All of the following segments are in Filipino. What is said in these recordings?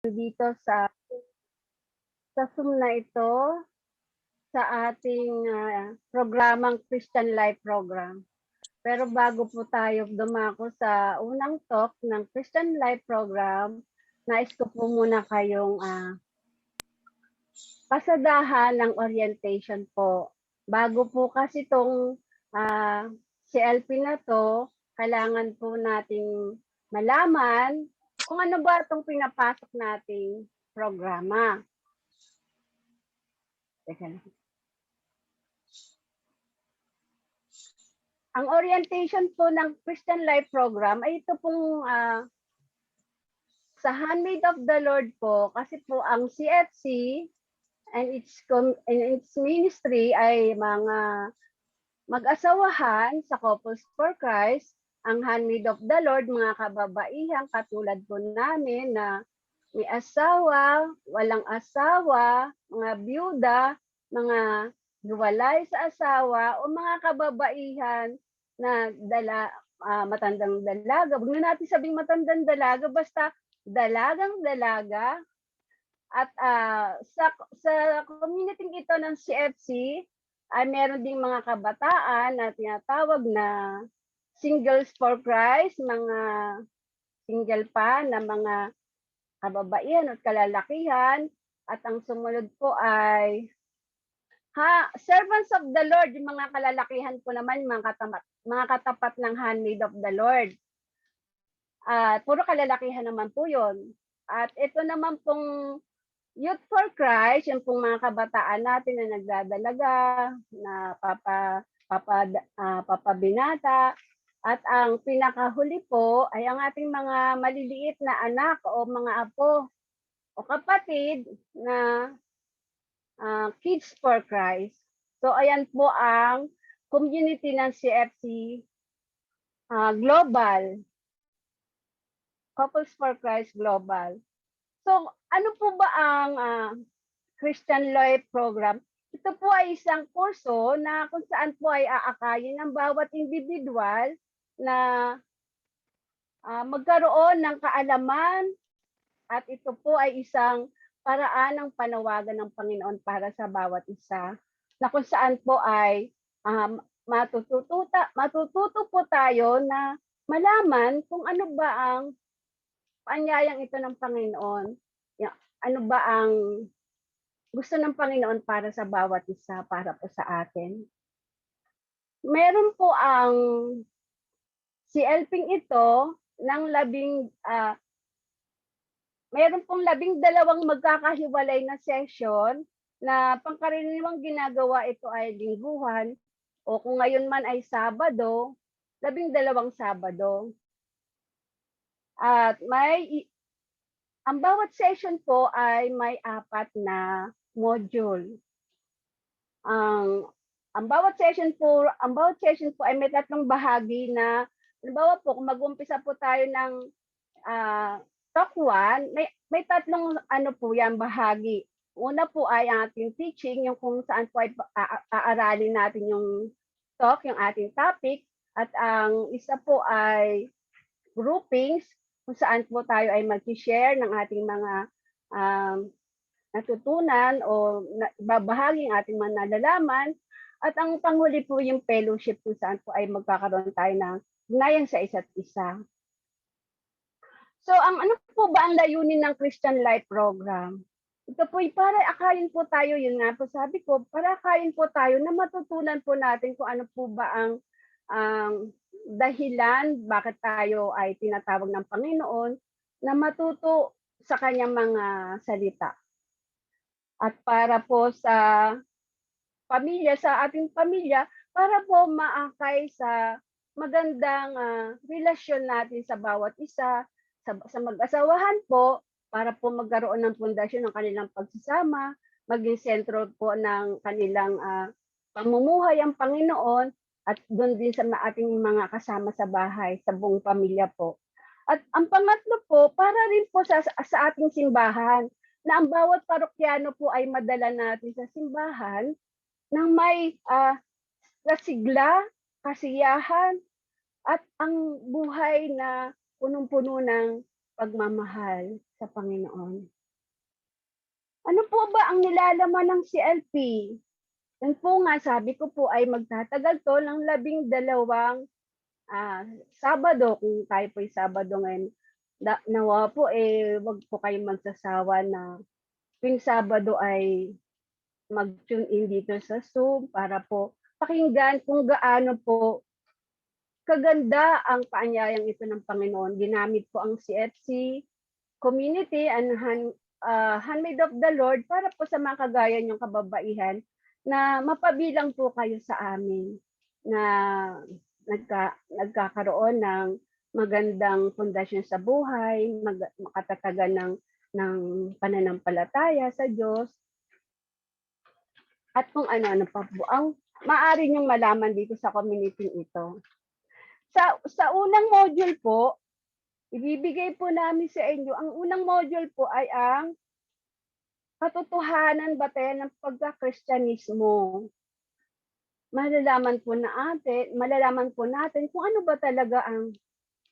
dito sa Zoom na ito sa ating programang Christian Life Program. Pero bago po tayo dumako sa unang talk ng Christian Life Program, nais ko po muna kayong pasadahan ng orientation po. Bago po kasi itong CLP na to, kailangan po nating malaman kung ano ba itong pinapasok nating programa. Teka lang. Ang orientation po ng Christian Life Program ay ito pong sa Handmaid of the Lord po, kasi po ang CFC and its ministry ay mga mag-asawahan sa Couples for Christ. Ang Handmaid of the Lord, mga kababaihan katulad po namin na may asawa, walang asawa, mga byuda, mga hiwalay sa asawa, o mga kababaihan na matandang dalaga. Huwag na natin sabing matandang dalaga, basta dalagang dalaga. At sa community ito ng CFC, ay meron ding mga kabataan na tinatawag na Singles for Christ, mga single pa na mga kababaihan at kalalakihan. At ang sumunod po ay servants of the Lord, yung mga kalalakihan po naman, mga katapat ng Handmaid of the Lord. Puro kalalakihan naman po yun. At ito naman pong Youth for Christ, yung pong mga kabataan natin na nagdadalaga, na papabinata. At ang pinakahuli po ay ang ating mga maliliit na anak o mga apo o kapatid na Kids for Christ. So ayan po ang community ng CFC Global. Couples for Christ Global. So ano po ba ang Christian Life Program? Ito po ay isang kurso na kung saan po ay aakayin ng bawat individual na magkaroon ng kaalaman, at ito po ay isang paraan ng panawagan ng Panginoon para sa bawat isa, na kung saan po ay matututo po tayo na malaman kung ano ba ang paanyayang ito ng Panginoon, ano ba ang gusto ng Panginoon para sa bawat isa, para po sa atin. Meron po ang CLP ito ng meron pong 12 magkakahiwalay na session na pangkaraniwang ginagawa ito ay lingguhan, o kung ngayon man ay Sabado, 12 Sabado. At ang bawat session po ay may 4 na module. Ang bawat session po ay may 3 bahagi na, halimbawa po, kung mag-umpisa po tayo ng Talk 1, may 3 po yan bahagi. Una po ay ang ating teaching, yung kung saan po ay aaralin natin yung talk, yung ating topic. At ang isa po ay groupings, kung saan po tayo ay mag-share ng ating mga natutunan o babahagi ang ating mga nalalaman. At ang panghuli po yung fellowship, kung saan po ay magkakaroon tayo ng ugnayan sa isa't isa. So, ano po ba ang layunin ng Christian Life Program? Ito po ay para akayin po tayo, yun nga po sabi ko, para akayin po tayo na matutunan po natin kung ano po ba ang dahilan bakit tayo ay tinatawag ng Panginoon na matuto sa kanyang mga salita. At para po sa pamilya, sa ating pamilya, para po maakay sa magandang relasyon natin sa bawat isa, sa mag-asawahan po, para po magkaroon ng pundasyon ng kanilang pagsasama, maging sentro po ng kanilang pamumuhay ang Panginoon, at doon din sa ating mga kasama sa bahay, sa buong pamilya po. At ang pangatlo po, para rin po sa ating simbahan, na ang bawat parokyano po ay madala natin sa simbahan nang may kasigla, kasiyahan, at ang buhay na punong-puno ng pagmamahal. sa Panginoon. Ano po ba ang nilalaman ng CLP? Yun po nga, sabi ko po ay magtatagal to ng 12 Sabado, kung tayo po'y Sabado ngayon. Nawa po wag po kayong magsasawa na tuwing Sabado ay mag-tune in dito sa Zoom para po pakinggan kung gaano po kaganda ang paanyayang ito ng Panginoon. Ginamit po ang CFC community and Handmaid of the Lord para po sa mga kagaya niyong kababaihan na mapabilang po kayo sa amin na nagkakaroon ng magandang pundasyon sa buhay, makatatagan ng pananampalataya sa Diyos, at kung ano-ano pa po ang maaari niyong malaman dito sa community ito. Sa unang module po, ibibigay po namin sa inyo, ang unang module po ay ang katotohanan batayan ng pagka-Kristyanismo. Malalaman po natin kung ano ba talaga ang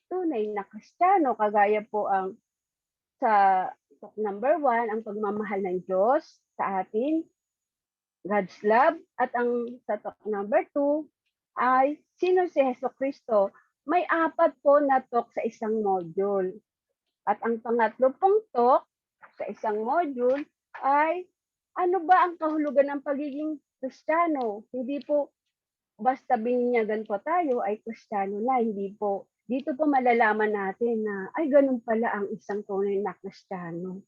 tunay na Kristiyano, kagaya po ang sa talk number 1, ang pagmamahal ng Diyos sa atin, God's love, at ang sa talk number 2 ay sino si Hesukristo. May 4 po na talk sa isang module. At ang pangatlo pong talk sa isang module ay ano ba ang kahulugan ng pagiging Kristiyano? Hindi po basta binyagan po tayo ay Kristiyano na, hindi po. Dito po malalaman natin na ay ganun pala ang isang tunay na Kristiyano.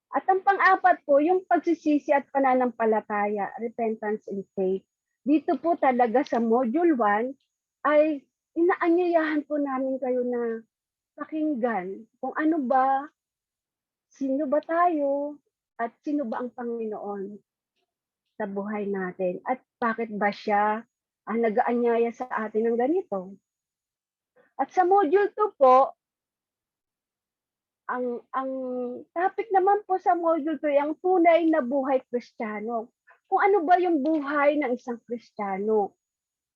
At ang pang-4 po, yung pagsisisi at pananampalataya, repentance and faith. Dito po talaga sa module 1 ay inaanyayahan po namin kayo na pakinggan kung ano ba, sino ba tayo, at sino ba ang Panginoon sa buhay natin, at bakit ba siya ang nag-aanyaya sa atin ng ganito. At sa module 2 po, ang topic naman po sa module 2 ay ang tunay na buhay Kristiyano. Kung ano ba yung buhay ng isang Kristiyano.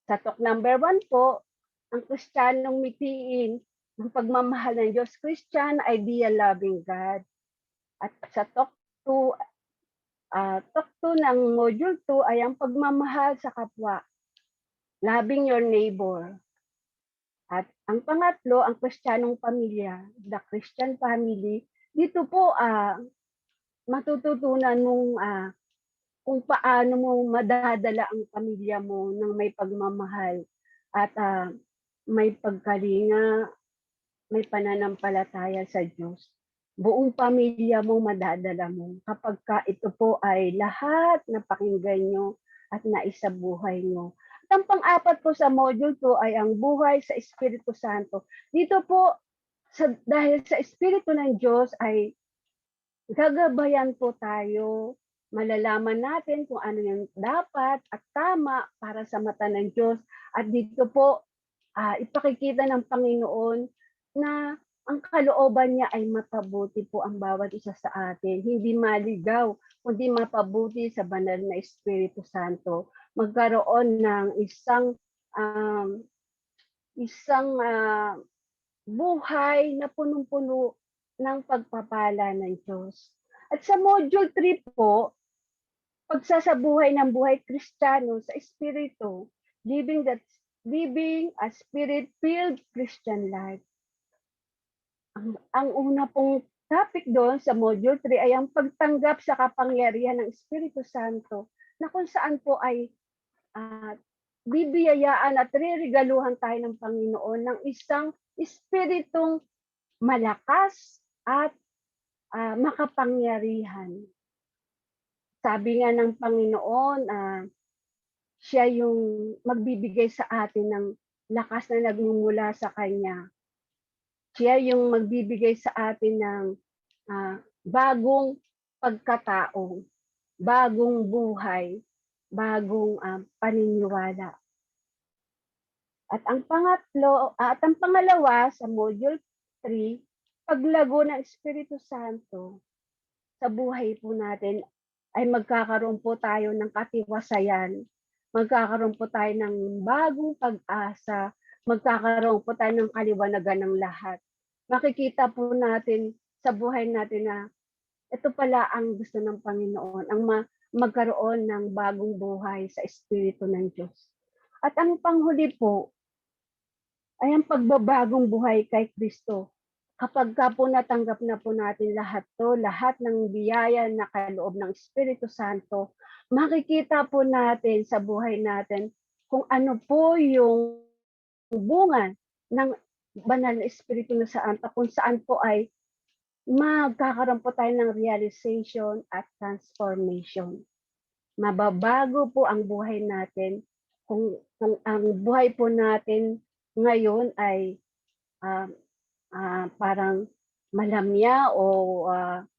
Sa talk number 1 po, ang Kristiyanong mitiin ng pagmamahal ng Diyos, Christian Ideal Loving God. At sa talk 2 ng module 2 ay ang pagmamahal sa kapwa, loving your neighbor. At ang pangatlo, ang Kristiyanong pamilya, the Christian family. Dito po matututunan mong kung paano mo madadala ang pamilya mo ng may pagmamahal at may pagkalinga, may pananampalataya sa Diyos. Buong pamilya mo madadala mo kapag ito po ay lahat na pakinggan nyo at naisabuhay nyo. At ang pang-4 po sa module 2 ay ang buhay sa Espiritu Santo. Dito po, dahil sa Espiritu ng Diyos ay gagabayan po tayo, malalaman natin kung ano yung dapat at tama para sa mata ng Diyos. At dito po, ipakikita ng Panginoon na ang kalooban niya ay mapabuti po ang bawat isa sa atin. Hindi maligaw, kundi mapabuti sa banal na Espiritu Santo. Magkaroon ng isang buhay na punong-puno ng pagpapala ng Diyos. At sa module 3 po, pagsasabuhay ng buhay Kristiyano sa Espiritu, living a Spirit-filled Christian life. Ang una pong topic doon sa module 3 ay ang pagtanggap sa kapangyarihan ng Espiritu Santo, na kung saan po ay bibiyayaan at reregaluhan tayo ng Panginoon ng isang espiritong malakas at makapangyarihan. Sabi nga ng Panginoon, siya yung magbibigay sa atin ng lakas na nagmumula sa Kanya. Siya yung magbibigay sa atin ng bagong pagkatao, bagong buhay, bagong paniniwala. At ang pangalawa sa module 3, paglago ng Espiritu Santo sa buhay po natin ay magkakaroon po tayo ng katiwasayan, magkakaroon po tayo ng bagong pag-asa, magkakaroon po tayo ng kaliwanagan ng lahat. Makikita po natin sa buhay natin na ito pala ang gusto ng Panginoon, ang magkaroon ng bagong buhay sa Espiritu ng Diyos. At ang panghuli po ay ang pagbabagong buhay kay Kristo. Kapag ka po natanggap na po natin lahat to, lahat ng biyaya na kaloob ng Espiritu Santo, makikita po natin sa buhay natin kung ano po yung bunga ng banal na Espiritu na Santo, kung saan po ay magkakaroon po tayo ng realization at transformation. Mababago po ang buhay natin kung ang buhay po natin ngayon ay parang malamya o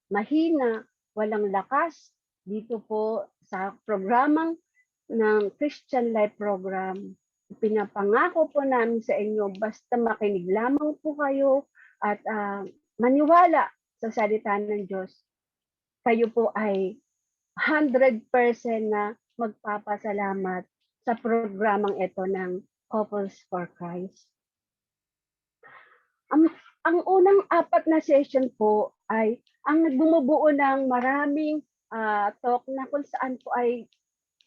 mahina, walang lakas. Dito po sa programang ng Christian Life Program, pinapangako po namin sa inyo, basta makinig lamang po kayo at maniwala sa salita ng Diyos, kayo po ay 100% na magpapasalamat sa programang ito ng Couples for Christ. Ang unang 4 na session po ay ang bumubuo ng maraming talk na kung saan po ay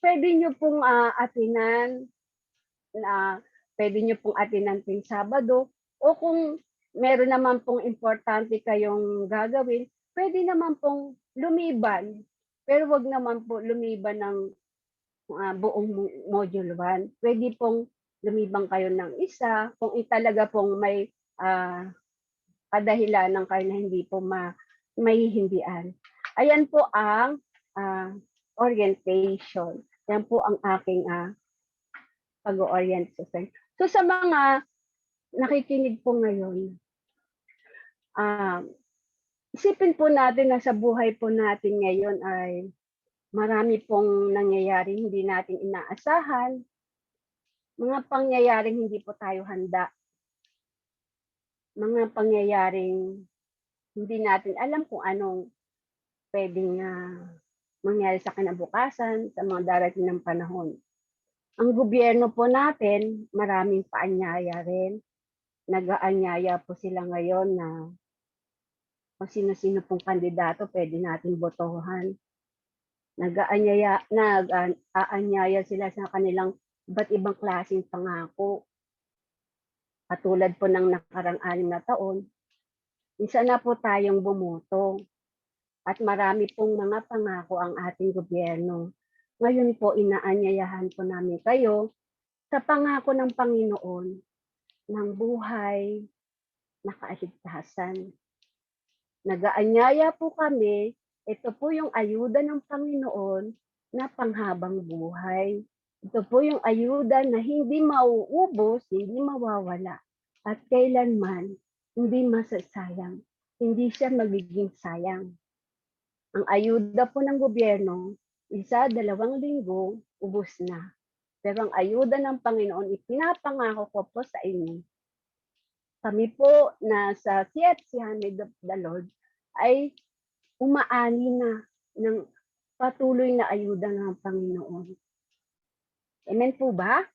pwede nyo pong atinan, na pwede nyo pong atinan tuwing Sabado, o kung meron naman pong importante kayong gagawin, pwede naman pong lumiban. Pero wag naman po lumiban ng buong module 1. Pwede pong lumiban kayo ng isa, kung talaga pong may kadahilanan kayo na hindi po mahihindian. Ayan po ang orientation. Yan po ang aking pag-orient sa inyo. So sa mga nakikinig po ngayon, isipin po natin na sa buhay po natin ngayon ay marami pong nangyayari hindi natin inaasahan, mga pangyayaring hindi po tayo handa, mga pangyayaring hindi natin alam kung anong pwedeng mangyari sa kinabukasan, sa mga darating ng panahon. Ang gobyerno po natin, maraming paanyaya rin. Nag-aanyaya po sila ngayon na kung sino-sino pong kandidato pwede natin botohan. Nag-aanyaya sila sa kanilang iba't ibang klaseng pangako. Katulad po ng nakarang 6 na taon, isa na po tayong bumoto. At marami pong mga pangako ang ating gobyerno. Ngayon po, inaanyayahan po namin kayo sa pangako ng Panginoon ng buhay na kaligtasan. Nag-aanyaya po kami, ito po yung ayuda ng Panginoon na panghabang buhay. Ito po yung ayuda na hindi mauubos, hindi mawawala, at kailanman hindi masasayang. Hindi siya magiging sayang. Ang ayuda po ng gobyerno, 1-2 linggo, ubos na. Pero ang ayuda ng Panginoon, ipinapangako ko po sa inyo. Kami po na sa CFC Handmaid of the Lord ay umaani na ng patuloy na ayuda ng Panginoon. Amen po ba?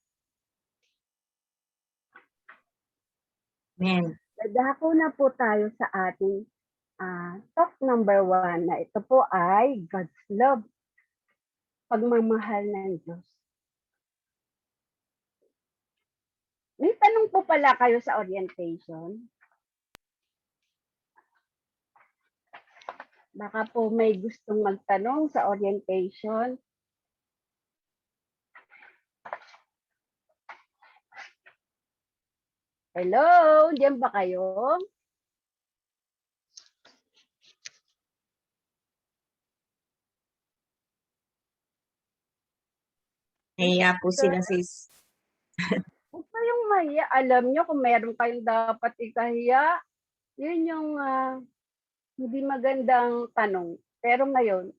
Amen. Dadako na po tayo sa ating talk number 1 na ito po ay God's love. Pagmamahal ng Diyos. May tanong po pala kayo sa orientation. Baka po may gustong magtanong sa orientation. Hello, diyan ba kayo? Nahiya po sila, sis. Huwag kayong mahiya. Alam nyo kung meron kayong dapat ikahiya, yun yung hindi magandang tanong. Pero ngayon,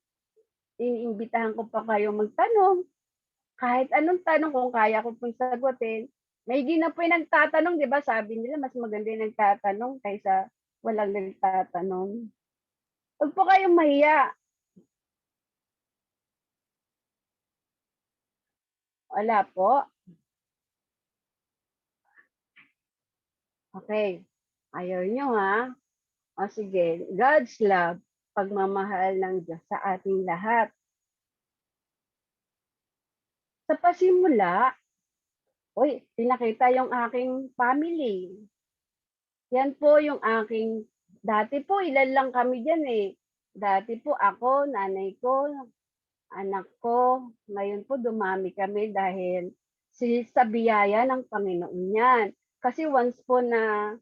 iniimbitahan ko pa kayo magtanong. Kahit anong tanong, kung kaya ko pong sagutin. May na po yung nagtatanong, di ba? Sabi nila, mas maganda yung nagtatanong kaysa walang nagtatanong. Huwag po kayong mahiya. Wala po. Okay. Ayaw nyo ha. O sige, God's love, pagmamahal ng Diyos sa ating lahat. Sa pasimula, pinakita yung aking family. Yan po yung aking, dati po ilan lang kami diyan eh. Dati po ako, nanay ko, anak ko. Ngayon po dumami kami dahil sa biyaya ng Panginoon yan. Kasi once po na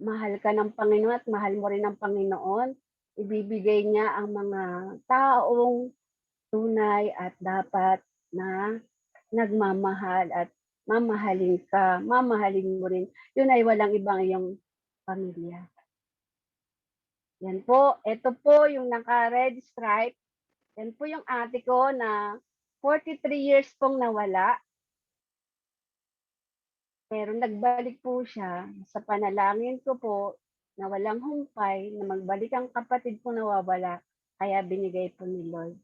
mahal ka ng Panginoon at mahal mo rin ng Panginoon, ibibigay niya ang mga taong tunay at dapat na nagmamahal at mamahalin ka, mamahalin mo rin. Yun ay walang ibang iyong pamilya. Yan po, ito po yung naka-red stripe. Yan po yung ate ko na 43 years pong nawala. Pero nagbalik po siya sa panalangin ko po na walang humpay na magbalik ang kapatid ko nawawala, kaya binigay po ni Lord.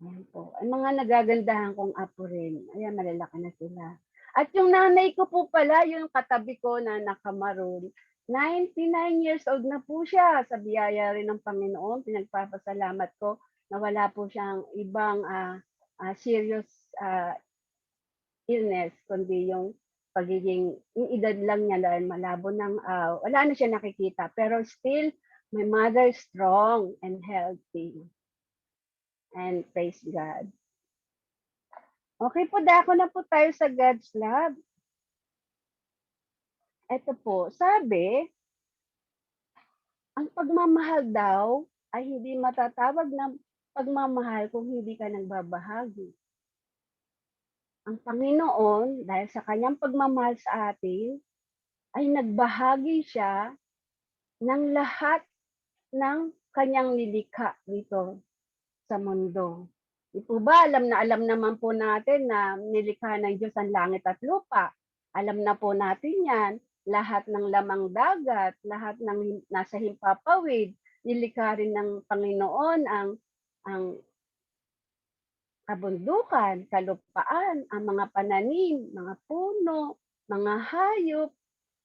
Ayan po. Ang mga nagagandahan kong apo rin, ayan, malalaki na sila. At yung nanay ko po pala, yung katabi ko na nakamaroon, 99 years old na po siya. Sa biyaya rin ng Panginoon, pinagpapasalamat ko na wala po siyang ibang serious illness, kundi yung pagiging, yung edad lang niya dahil malabo ng, wala na siya nakikita. Pero still, my mother is strong and healthy. And praise God. Okay po, dako na po tayo sa God's love. Ito po, sabi, ang pagmamahal daw ay hindi matatawag na pagmamahal kung hindi ka nagbabahagi. Ang Panginoon, dahil sa kanyang pagmamahal sa atin, ay nagbahagi siya ng lahat ng kanyang nilikha dito sa mundo. Di po ba, alam naman po natin na nilikha ng Diyos ang langit at lupa. Alam na po natin yan. Lahat ng lamang dagat, lahat ng nasa himpapawid, nilikha rin ng Panginoon ang kabundukan, kalupaan, ang mga pananim, mga puno, mga hayop,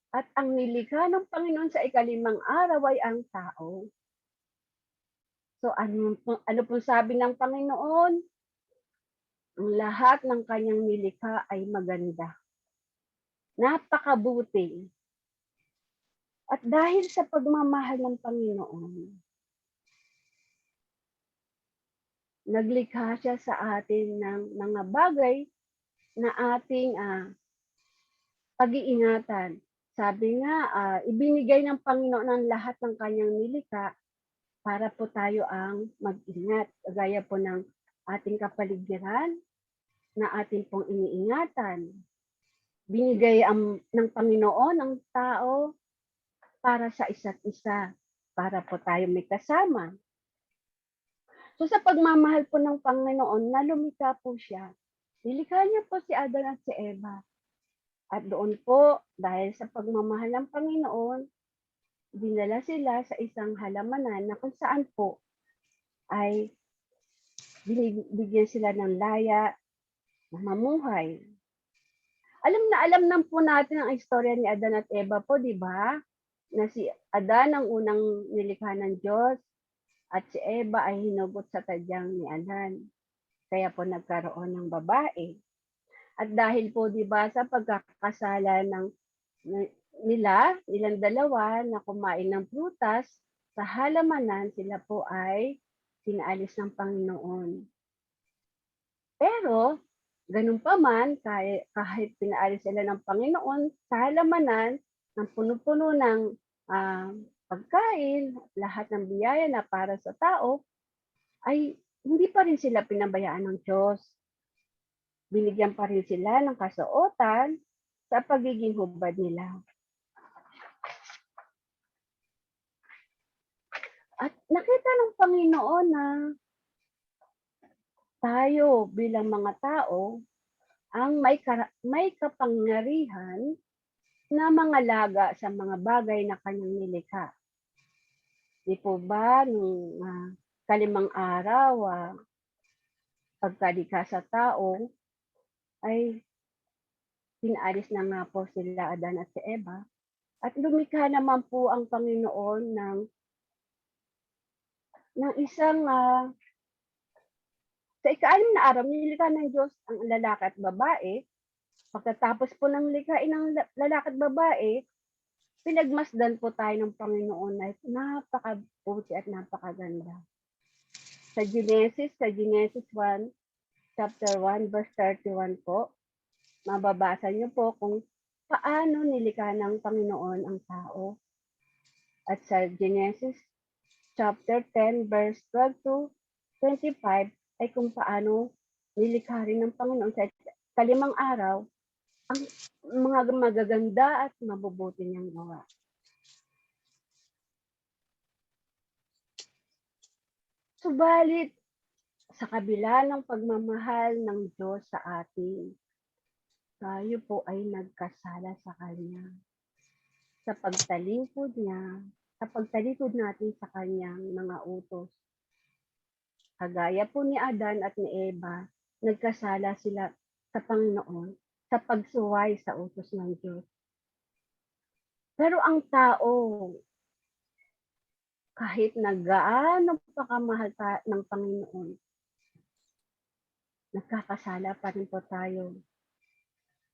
at ang nilikha ng Panginoon sa ikalimang araw ay ang tao. So ano po sabi ng Panginoon? Ang lahat ng kanyang nilikha ay maganda. Napakabuti. At dahil sa pagmamahal ng Panginoon, naglikha siya sa atin ng mga bagay na ating pag-iingatan. Sabi nga, ibinigay ng Panginoon ang lahat ng kanyang nilikha para po tayo ang mag-ingat. Gaya po ng ating kapaligiran na ating pong iniingatan. Binigay ng Panginoon ang tao para sa isa't isa, para po tayo may kasama. So sa pagmamahal po ng Panginoon, na lumikha po siya. Nilikha niya po si Adan at si Eva. At doon po, dahil sa pagmamahal ng Panginoon, dinala sila sa isang halamanan na kung saan po ay binibigyan sila ng laya na mamuhay. Alam na po natin ang istorya ni Adan at Eva po, di ba? Na si Adan ang unang nilikha ng Diyos at si Eva ay hinugot sa tadyang ni Adan. Kaya po nagkaroon ng babae. At dahil po, di ba, sa pagkakasala nilang dalawa na kumain ng prutas, sa halamanan sila po ay pinaalis ng Panginoon. Pero, ganun pa man, kahit pinaalis sila ng Panginoon, sa halamanan, ng puno-puno ng pagkain, lahat ng biyaya na para sa tao, ay hindi pa rin sila pinabayaan ng Diyos. Binigyan pa rin sila ng kasuotan sa pagiging hubad nila. At nakita ng Panginoon na tayo bilang mga tao ang may kapangyarihan na mangalaga sa mga bagay na kanyang nilikha. Di po ba, nung kalimang araw, pagkalikha sa tao, ay pinaalis na nga po sila Adan at si Eva. At lumikha naman po ang Panginoon ng isang, sa ika-6 na araw nilikha ng Diyos ang lalaki at babae. Pagkatapos po ng likhain ng lalaki at babae, pinagmasdan po tayo ng Panginoon na napakabuti at napakaganda. Sa Genesis 1, chapter 1, verse 31 po, mababasa niyo po kung paano nilikha ng Panginoon ang tao. At sa Genesis chapter 10, verse 12 to 25, ay kung paano nilikha rin ng Panginoon sa 5 araw ang mga magaganda at mabubuti niyang gawa. Subalit, sa kabila ng pagmamahal ng Diyos sa atin, tayo po ay nagkasala sa Kanya. Sa pagtalikod natin sa Kanyang mga utos. Kagaya po ni Adan at ni Eva, nagkasala sila sa Panginoon sa pagsuway sa utos ng Diyos. Pero ang tao, kahit na gaano pa kamahal ng Panginoon, nagkakasala pa rin po tayo.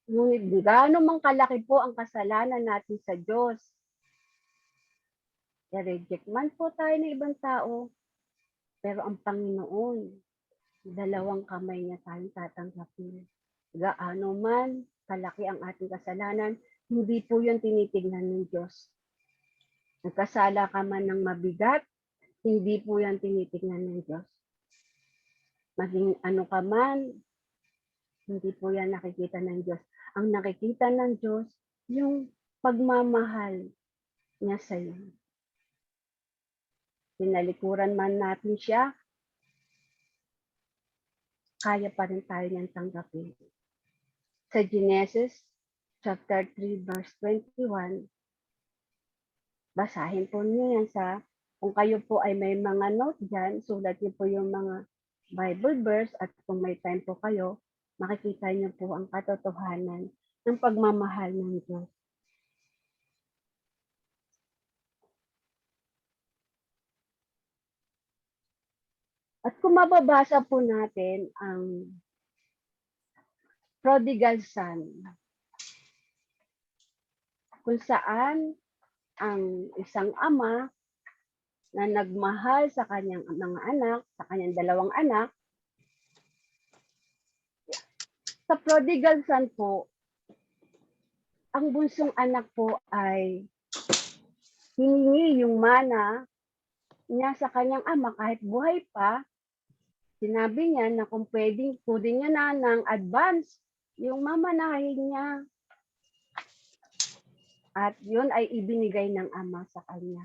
Ngunit gaano mang kalaki po ang kasalanan natin sa Diyos, i-reject man po tayo ng ibang tao, pero ang Panginoon, 2 kamay niya tayong tatanggapin. Gaano man kalaki ang ating kasalanan, hindi po yun tinitignan ng Diyos. Nagkasala ka man ng mabigat, hindi po yan tinitignan ng Diyos. Maging ano ka man, hindi po yan nakikita ng Diyos. Ang nakikita ng Diyos, yung pagmamahal niya sa iyo. Tinalikuran man natin siya, kaya pa rin tayo niyang tanggapin. Sa Genesis chapter 3, verse 21, basahin po niyo yan kung kayo po ay may mga note dyan, sulat niyo po yung mga Bible verse at kung may time po kayo, makikita niyo po ang katotohanan ng pagmamahal ng Diyos. At kung mababasa po natin ang prodigal son, kung saan ang isang ama na nagmahal sa kanyang mga anak, sa kanyang 2 anak, sa prodigal son po, ang bunsong anak po ay hiningi yung mana niya sa kanyang ama kahit buhay pa. Sinabi niya na kung pwedeng kunin niya na ng advance yung mamanahin niya. At yun ay ibinigay ng ama sa kanya.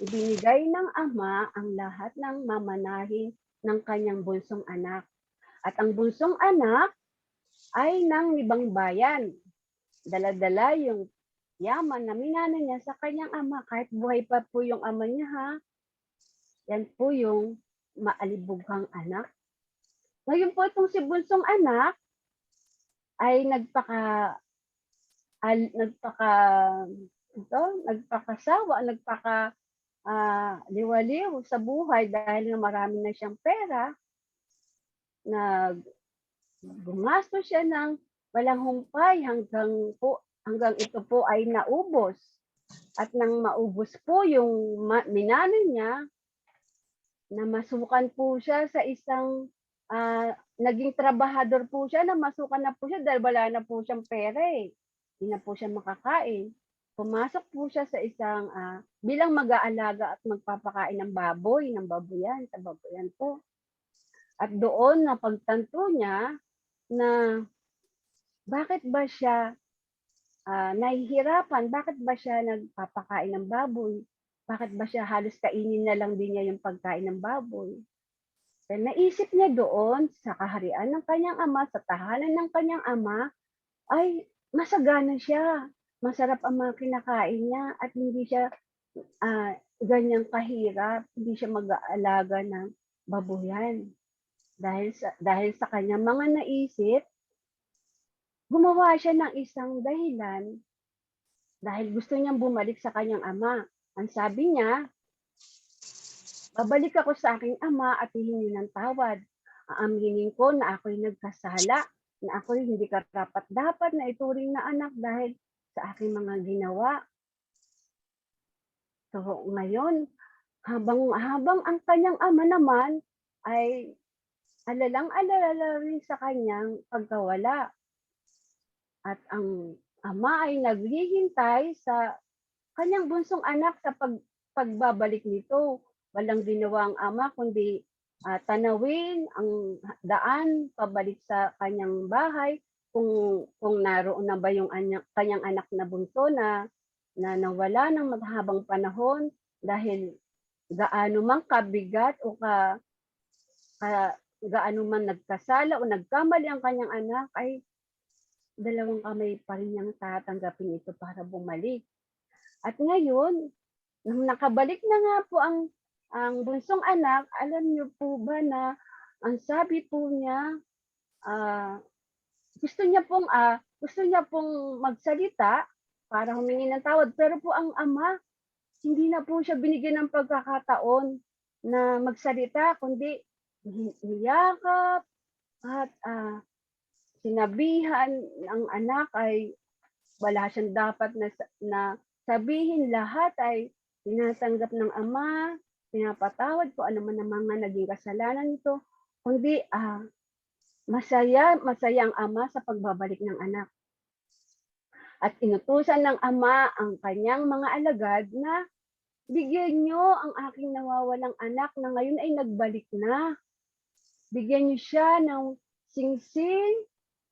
Ibinigay ng ama ang lahat ng mamanahin ng kanyang bunsong anak. At ang bunsong anak ay ng ibang bayan. Dala-dala yung yaman na minana niya sa kanyang ama kahit buhay pa po yung ama niya ha. Yan po yung maalibughang anak. Ngayon po itong si bunsong anak ay nagpakasawa, liwaliw sa buhay dahil na marami na siyang pera. Gumastos siya ng walang humpay hanggang ito po ay naubos. At nang maubos po yung minano niya, namasukan po siya sa isang naging trabahador po siya, namasukan na po siya dahil wala na po siyang pera eh. Hindi na po siya makakain. Pumasok po siya sa isang bilang mag-aalaga at magpapakain ng baboyan, sa baboyan po. At doon napagtanto niya na bakit ba siya nahihirapan, bakit ba siya nagpapakain ng baboy? Bakit ba siya halos kainin na lang din niya yung pagkain ng baboy? Dahil naisip niya doon sa kaharian ng kanyang ama, sa tahanan ng kanyang ama, ay masagana siya. Masarap ang mga kinakain niya at hindi siya ganyang kahirap, hindi siya mag-aalaga ng baboyan. Dahil sa kanyang mga naisip, gumawa siya ng isang dahilan dahil gusto niyang bumalik sa kanyang ama. Ang sabi niya, babalik ako sa aking ama at hihingi ng tawad. Aaminin ko na ako'y nagkasala, na ako'y hindi karapat-dapat na ituring na anak dahil sa aking mga ginawa. So ngayon, habang ang kanyang ama naman ay alalang-alala rin sa kanyang pagkawala. At ang ama ay naghihintay sa kanyang bunsong anak sa pagbabalik nito. Walang ginawa ang ama kundi tanawin ang daan pabalik sa kanyang bahay kung naroon na ba yung kanyang anak na bunso na nawala ng mahabang panahon dahil gaano man kabigat o gaano man nagkasala o nagkamali ang kanyang anak ay dalawang kamay pa rin niyang tatanggapin ito para bumalik. At ngayon, nung nakabalik na nga po ang bunsong anak, alam niyo po ba na ang sabi po niya, gusto niya pong magsalita para humingi ng tawad. Pero po ang ama, hindi na po siya binigyan ng pagkakataon na magsalita, kundi niyakap at sinabihan ng anak ay wala siyang dapat na sabihin, lahat ay tinatanggap ng ama, pinapatawad ko ano man ang mga naging kasalanan nito, kundi masaya ang ama sa pagbabalik ng anak. At inutusan ng ama ang kanyang mga alagad na bigyan niyo ang aking nawawalang anak na ngayon ay nagbalik na. Bigyan niyo siya ng singsing,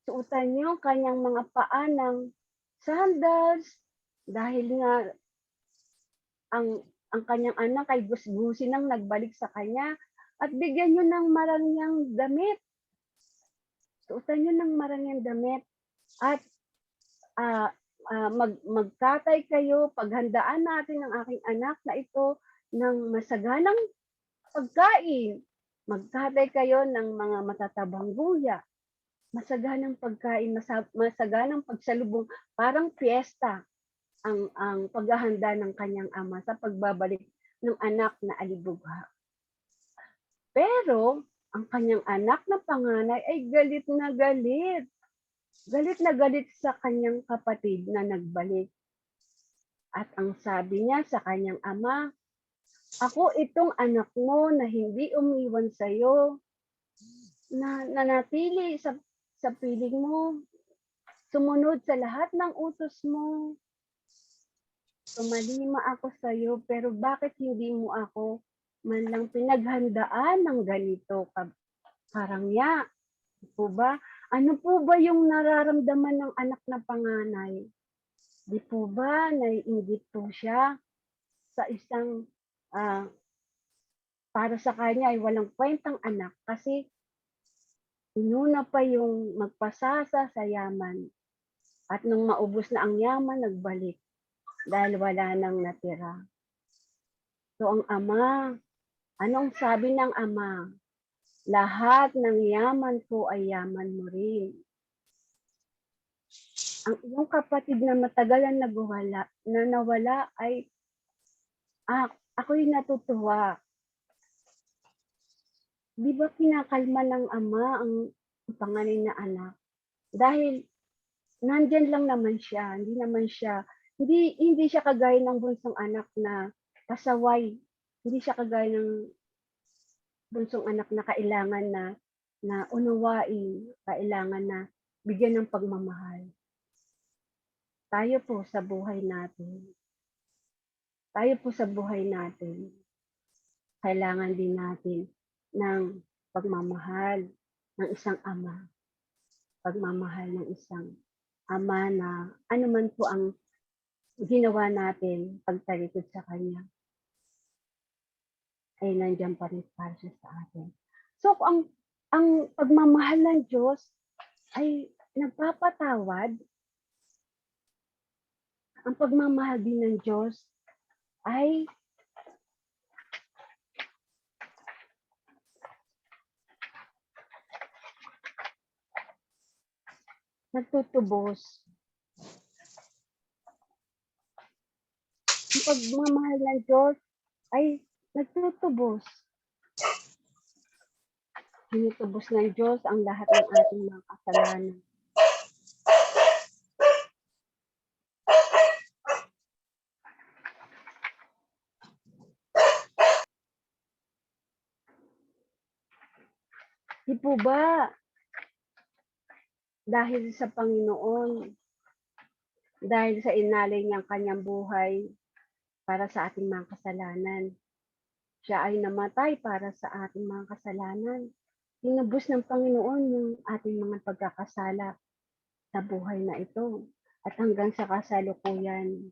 suotan niyo kanyang mga paa ng sandals, dahil nga ang kanyang anak ay gusgusin nang nagbalik sa kanya, at bigyan niyo ng marangyang damit. Suotan niyo ng marangyang damit at magkatay kayo, paghandaan natin ang aking anak na ito ng masaganang pagkain. Magkatay kayo ng mga matatabang guya, masaganang pagkain, masaganang pagsalubong, parang piyesta ang paghahanda ng kanyang ama sa pagbabalik ng anak na alibugha. Pero ang kanyang anak na panganay ay galit na galit. Galit na galit sa kanyang kapatid na nagbalik. At ang sabi niya sa kanyang ama, ako itong anak mo na hindi umiwan sa iyo, na nanatili sa piling mo, sumunod sa lahat ng utos mo. Tumalima ako sa iyo, pero bakit hindi mo ako man lang pinaghandaan ng ganito karangya? Po ba? Ano po ba yung nararamdaman ng anak na panganay? Di po ba naiinggit po siya sa isang para sa kanya ay walang kwentang anak kasi inuna pa yung magpasasa sa yaman, at nung maubos na ang yaman, nagbalik dahil wala nang natira. So ang ama, anong sabi ng ama? Lahat ng yaman ko ay yaman mo rin. Ang iyong kapatid na matagal na nawala ay ako'y natutuwa. Di ba kinakalma ng ama ang panganay na anak? Dahil nandyan lang naman siya, hindi siya kagaya ng bunsong anak na pasaway. Hindi siya kagaya ng bunsong anak na kailangan na unawain, kailangan na bigyan ng pagmamahal. Tayo po sa buhay natin, kailangan din natin ng pagmamahal ng isang ama. Pagmamahal ng isang ama na ano man po ang ginawa natin pagtalikod sa kanya, ay nandiyan pa rin para siya sa atin. So ang pagmamahal ng Diyos ay nagpapatawad. Ang pagmamahal din ng Diyos ay nagtutubos. pagmamahal ng Diyos ay nagtutubos. Tinutubos ng Diyos ang lahat ng ating mga kasalanan. Di po ba dahil sa Panginoon, dahil sa inalay niyang kanyang buhay para sa ating mga kasalanan, siya ay namatay para sa ating mga kasalanan. Tinubos ng Panginoon yung ating mga pagkakasala sa buhay na ito. At hanggang sa kasalukuyan,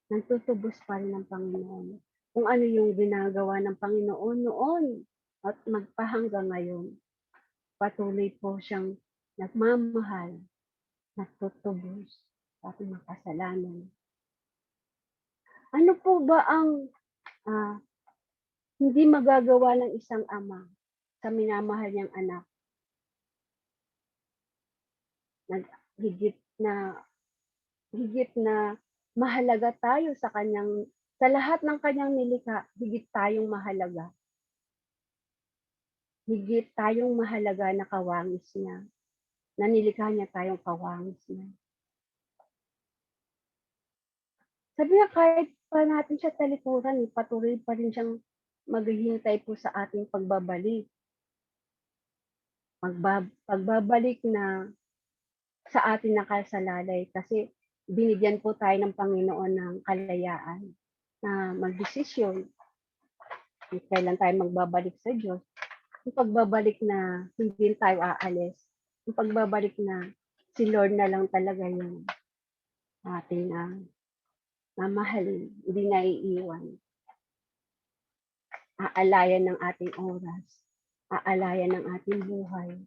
nagtutubos pa rin ng Panginoon. Kung ano yung ginagawa ng Panginoon noon at magpahanggang ngayon, patuloy po siyang nagmamahal, nagtutubos sa ating mga kasalanan. Ano po ba ang hindi magagawa ng isang ama sa minamahal niyang anak? Higit na mahalaga tayo sa lahat ng kanyang nilikha, higit tayong mahalaga. Higit tayong mahalaga na kawangis niya. Na nilikha niya tayong kawangis niya. Sabi nga, kahit pa natin siya talikuran, patuloy pa rin siyang maghihintay po sa ating pagbabalik. Pagbabalik na sa atin nakasalalay kasi binigyan po tayo ng Panginoon ng kalayaan na magdesisyon kung kailan tayo magbabalik sa Diyos. Yung pagbabalik na hindi tayo aalis. Yung pagbabalik na si Lord na lang talaga yung ating mamahalin, hindi na iiwan. Aalayan ng ating oras, aalayan ng ating buhay,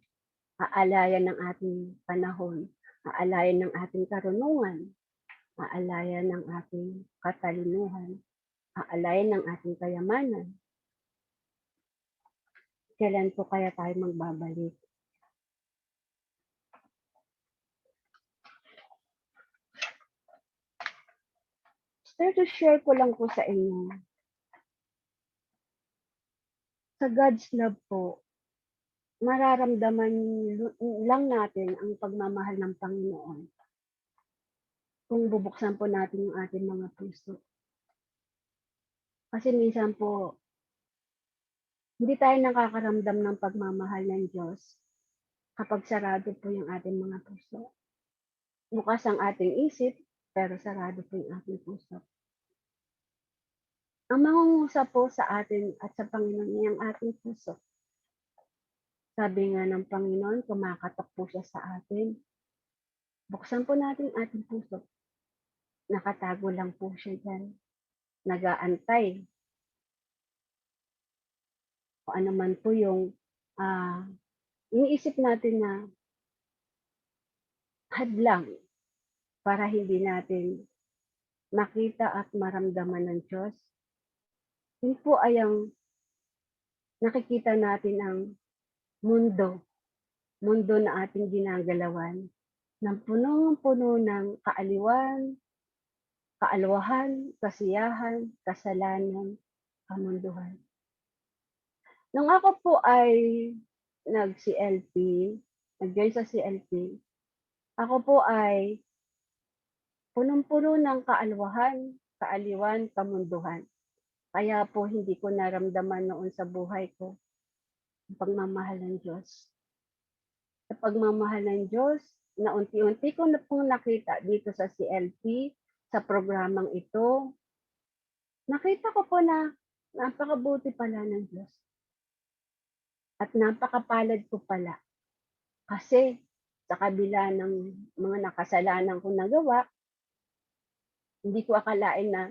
aalayan ng ating panahon, aalayan ng ating karunungan, aalayan ng ating katalinuhan, aalayan ng ating kayamanan. Kailan po kaya tayo magbabalik? To share ko lang po sa inyo. Sa God's love po, mararamdaman lang natin ang pagmamahal ng Panginoon kung bubuksan po natin yung ating mga puso. Kasi minsan po, hindi tayo nakakaramdam ng pagmamahal ng Diyos kapag sarado po yung ating mga puso. Bukas ang ating isip, pero sarado po yung ating puso. Ang mangungusap po sa atin at sa Panginoon ay ang ating puso. Sabi nga ng Panginoon, kumakatok po siya sa atin. Buksan po natin ating puso. Nakatago lang po siya dyan. Nag-aantay. O ano man po yung iniisip natin na hadlang para hindi natin makita at maramdaman ng Diyos. Yun po ay ang nakikita natin ang mundo na ating ginagalawan, ng punong-puno ng kaaliwan, kaalwahan, kasiyahan, kasalanan, kamunduhan. Nung ako po ay nag-join sa CLP, ako po ay punong-puno ng kaalwahan, kaaliwan, kamunduhan. Kaya po hindi ko naramdaman noon sa buhay ko ang pagmamahal ng Diyos. Sa pagmamahal ng Diyos, na unti-unti ko na pong nakita dito sa CLP, sa programang ito, nakita ko po na napakabuti pala ng Diyos. At napakapalad ko pala. Kasi sa kabila ng mga nakasalanan kong nagawa, hindi ko akalain na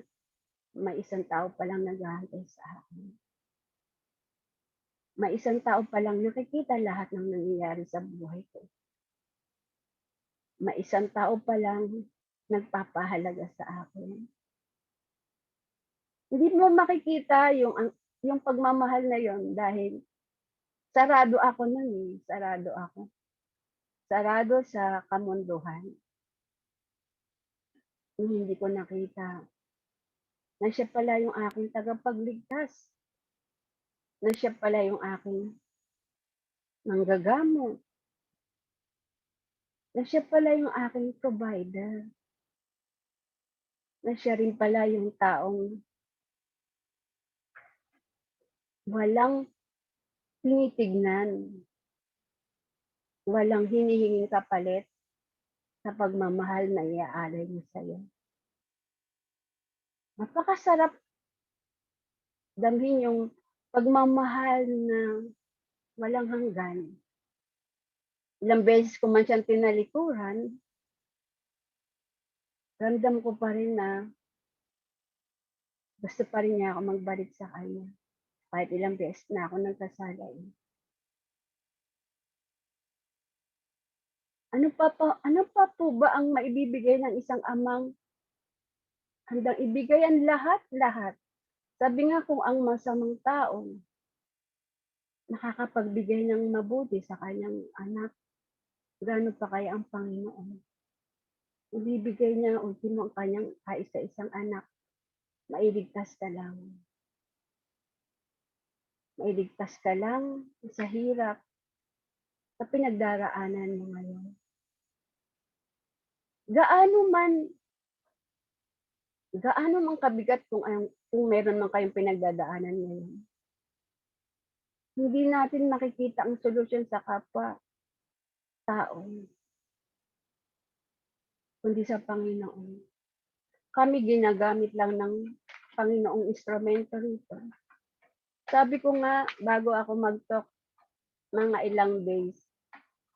may isang tao palang naghahantay sa akin. May isang tao palang nakikita lahat ng nangyayari sa buhay ko. May isang tao palang nagpapahalaga sa akin. Hindi mo makikita yung pagmamahal na yon dahil sarado ako nun . Sarado ako. Sarado sa kamunduhan. Hindi ko nakita na siya pala yung aking tagapagligtas, na siya pala yung aking manggagamot, na siya pala yung aking provider, na siya rin pala yung taong walang tinitignan, walang hinihinging kapalit sa pagmamahal na iaalay niya sa'yo. Napakasarap damhin yung pagmamahal na walang hanggan. Ilang beses ko man siyang tinalikuran, ramdam ko pa rin na gusto pa rin niya ako magbalik sa kanya. Kahit ilang beses na ako nagkasala. Ano pa po ba ang maibibigay ng isang amang handang ibigay ang lahat-lahat? Sabi nga kung ang masamang tao nakakapagbigay ng mabuti sa kanyang anak, gaano pa kaya ang Panginoon? Ibibigay niya ultimo ang kanyang kaisa-isang anak, mailigtas ka lang. Mailigtas ka lang sa hirap, sa pinagdaraanan mo ngayon. Gaano man kabigat kung meron man kayong pinagdadaanan ngayon. Hindi natin makikita ang solusyon sa kapwa-tao, kundi sa Panginoon. Kami ginagamit lang ng Panginoong instrumento rito. Sabi ko nga, bago ako mag-talk, mga ilang days,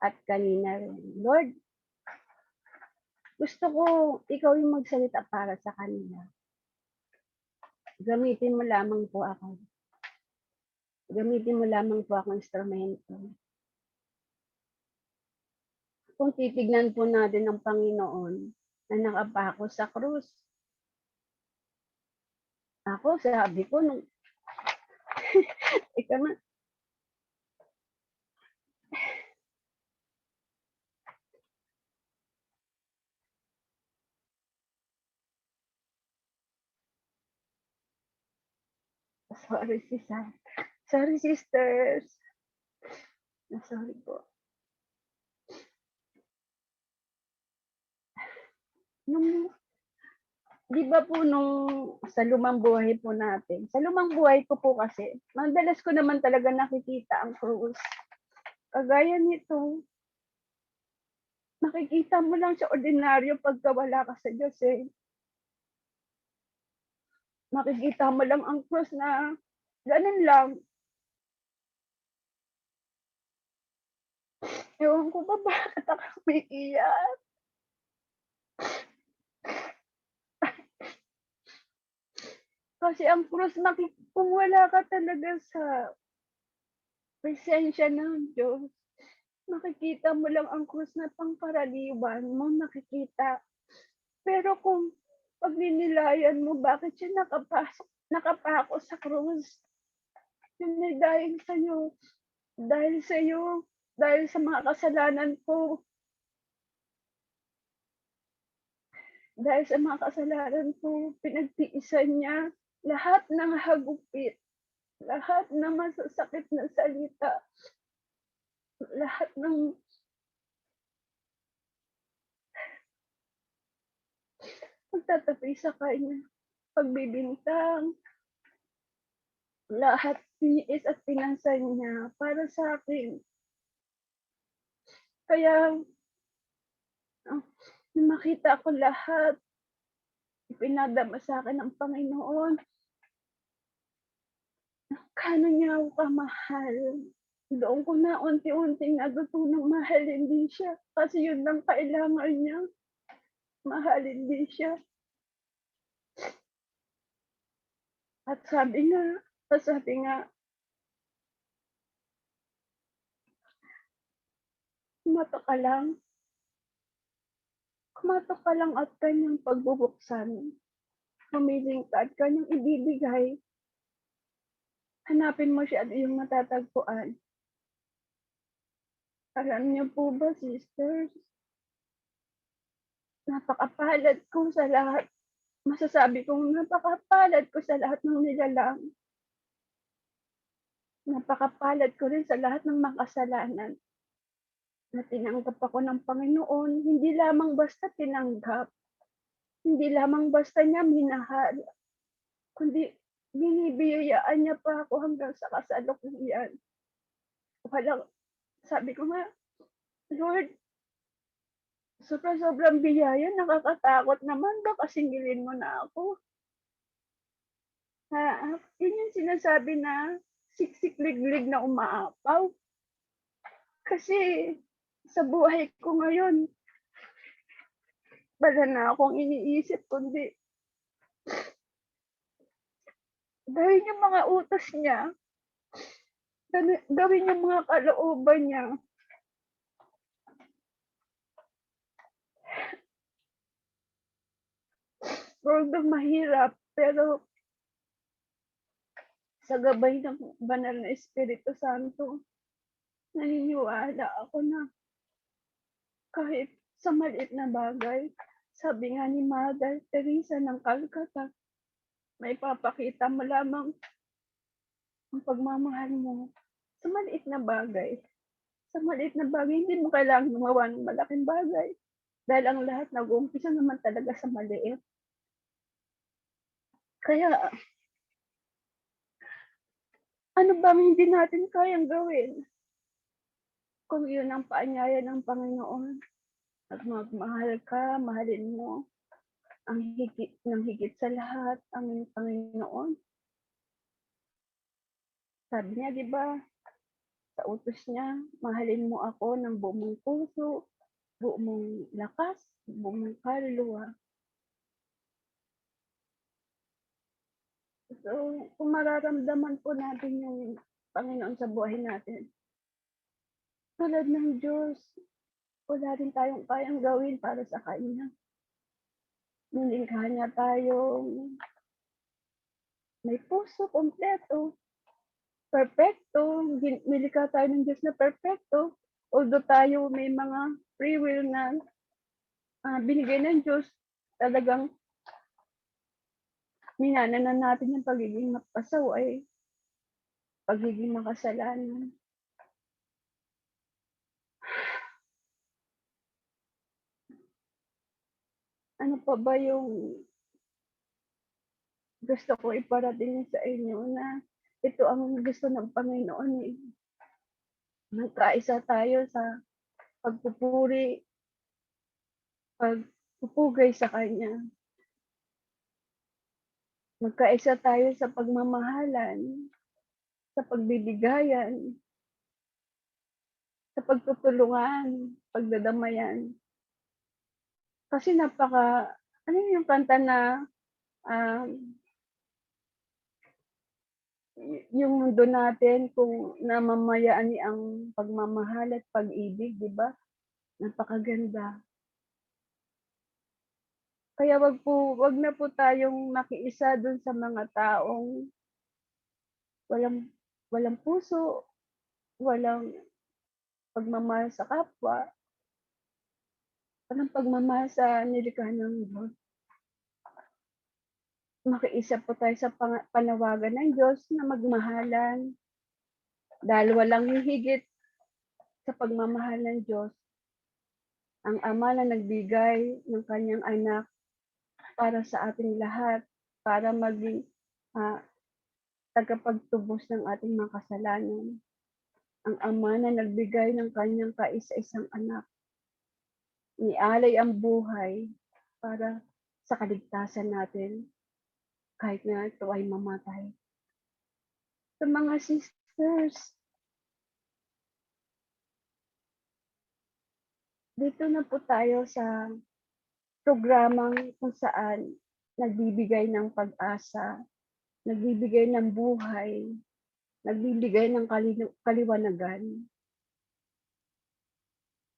at kanina rin, Lord, gusto ko ikaw yung magsalita para sa kanila. Gamitin mo lamang po ako. Gamitin mo lamang po akong instrumento. Kung titignan po natin ang Panginoon na nakapako sa krus, ako sabi ko nung ikaw na, sorry sisters, sorry po. Nung, di ba po nung sa lumang buhay po natin, sa lumang buhay ko po kasi, madalas ko naman talaga nakikita ang krus. Kagaya nito, makikita mo lang sa ordinaryo pagka wala ka sa Diyos eh. Makikita mo lang ang krus na ganun lang. Ewan ko ba bakit ako umiiyak? Kasi ang krus, kung wala ka talaga sa presensya ng Diyos, makikita mo lang ang krus na pangkaraniwan mo nakikita. Pero kung pagninilayan mo, bakit siya nakapako sa krus? Yun ay dahil sa'yo, dahil sa mga kasalanan ko. Dahil sa mga kasalanan ko, pinagtiisan niya lahat ng hagupit, lahat ng masasakit na salita, lahat ng pagtatapi sa kanya, pagbibintang, lahat tiniis at pinansan niya para sa akin. Kaya, nung makita ko lahat, ipinadama sa akin ng Panginoon, kano niya ako kamahal. Doon ko na unti-unting natutunang mahalin din siya. Kasi yun lang kailangan niya. Mahalin din siya. At sabi nga, kumatok ka lang at kanyang pagbubuksan. Humiling ka at kanyang ibibigay. Hanapin mo siya at iyong matatagpuan. Alam niyo po ba, sisters, napakapalad ko sa lahat masasabi kong napakapalad ko sa lahat ng nilalang. Napakapalad ko rin sa lahat ng makasalanan na tinanggap ako ng Panginoon, hindi lamang basta tinanggap, hindi lamang basta niya minahal, kundi binibiyayaan niya pa ako hanggang sa kasalukuyan. Walang sabi ko nga, "Lord, sobra-sobrang biyaya, nakakatakot naman, baka singilin mo na ako." Yun yung sinasabi na siksik-liglig na umaapaw. Kasi sa buhay ko ngayon, wala na akong iniisip kundi gawin yung mga utos niya, gawin yung mga kalooban niya. Although mahirap, pero sa gabay ng banal na Espiritu Santo, naniniwala ako na kahit sa maliit na bagay, sabi nga ni Mother Teresa ng Calcutta, may papakita mo lamang ang pagmamahal mo sa maliit na bagay. Sa maliit na bagay, hindi mo kailangang gumawa ng malaking bagay. Dahil ang lahat nag-uumpisa naman talaga sa maliit. Kaya, ano bang hindi natin kayang gawin? Kung yun ang paanyaya ng Panginoon, at magmahal ka, mahalin mo ang higit ng higit sa lahat ang Panginoon. Sabi niya, di ba, sa utos niya, mahalin mo ako ng buong mong puso, buong mong lakas, buong mong kaluluwa. So, kung mararamdaman po natin yung Panginoon sa buhay natin, tulad ng Diyos, wala rin tayong kayang gawin para sa Kanya. Nilikha niya tayong may puso kompleto, perpekto, nilikha tayo ng Diyos na perpekto, although tayo may mga free will na binigay ng Diyos, talagang minananan natin yung pagiging mapasaway, pagiging makasalanan. Ano pa ba yung gusto ko iparating sa inyo na ito ang gusto ng Panginoon eh. Magkaisa tayo sa pagpupuri, pagpupugay sa Kanya. Magkaisa tayo sa pagmamahalan, sa pagbibigayan, sa pagtutulungan, pagdadamayan. Kasi ano yung kanta na yung mundo natin kung namamayaan ang pagmamahal at pag-ibig, di ba? Napakaganda. Kaya wag na po tayong makiisa dun sa mga taong walang puso, walang pagmamahal sa kapwa, walang pagmamahal sa nilikha ng Diyos. Makiisa po tayo sa panawagan ng Diyos na magmahalan dahil walang hihigit sa pagmamahal ng Diyos. Ang Ama na nagbigay ng kanyang anak para sa ating lahat, para maging tagapagtubos ng ating mga kasalanan. Ang Ama na nagbigay ng kanyang kaisa-isang anak. Nialay ang buhay para sa kaligtasan natin kahit na ito ay mamatay. Sa mga sisters, dito na po tayo sa programang kung saan nagbibigay ng pag-asa, nagbibigay ng buhay, nagbibigay ng kaliwanagan,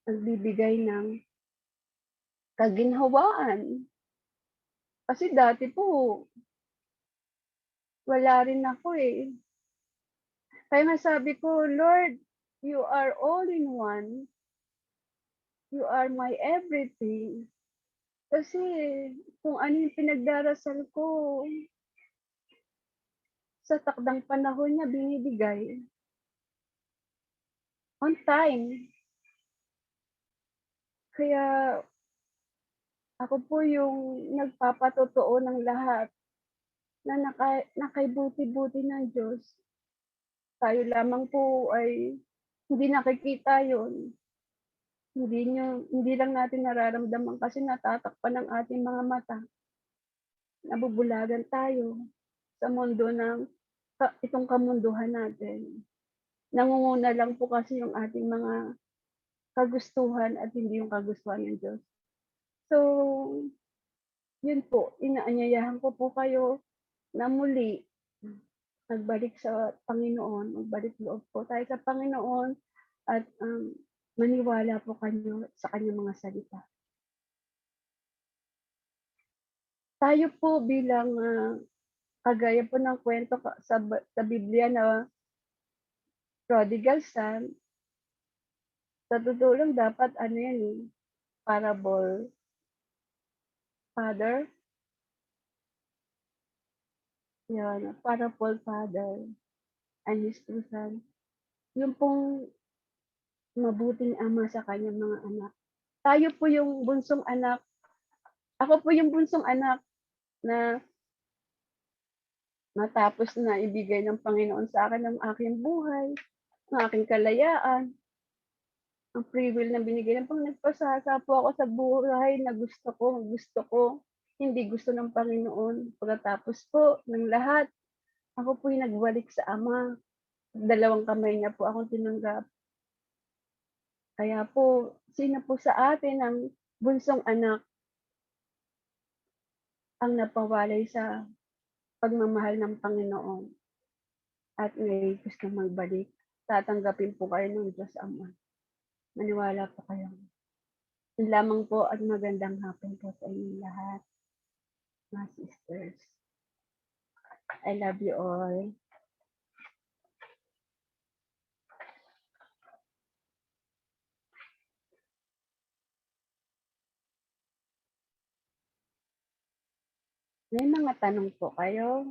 nagbibigay ng kaginhawaan. Kasi dati po, wala rin ako eh. Kaya nga sabi ko, Lord, you are all in one. You are my everything. Kasi kung ano yung pinagdarasal ko, sa takdang panahon niya binibigay. On time. Kaya ako po yung nagpapatotoo ng lahat na nakaibuti-buti ng Diyos. Tayo lamang po ay hindi nakikita yun. Hindi lang natin nararamdaman kasi natatakpan ng ating mga mata. Nabubulagan tayo sa mundo ng itong kamunduhan natin. Nangunguna lang po kasi yung ating mga kagustuhan at hindi yung kagustuhan ng Diyos. So, yun po, inaanyayahan ko po kayo na muli magbalik sa Panginoon, magbalik loob po tayo sa Panginoon at maniwala po kayo sa kanyang mga salita. Tayo po bilang kagaya po ng kwento sa Biblia na prodigal son, sa totoo lang dapat ano yan parable father. Yan, parable father and his two sons. Yung pong mabuting ama sa kanyang mga anak. Tayo po yung bunsong anak. Ako po yung bunsong anak na matapos na ibigay ng Panginoon sa akin ang aking buhay, ang aking kalayaan, ang free will na binigay ng Panginoon. Nagpasasa po ako sa buhay na gusto ko, hindi gusto ng Panginoon. Pagkatapos po ng lahat, ako po yung nagbalik sa Ama. Dalawang kamay niya po akong tinanggap. Kaya po, sino po sa atin ang bunsong anak ang napawalay sa pagmamahal ng Panginoon at may gusto magbalik? Tatanggapin po kayo ng Diyos Ama. Maniwala po kayo. Yun lamang po at magandang hapon po sa inyong lahat, mga sisters. I love you all. May mga tanong po kayo?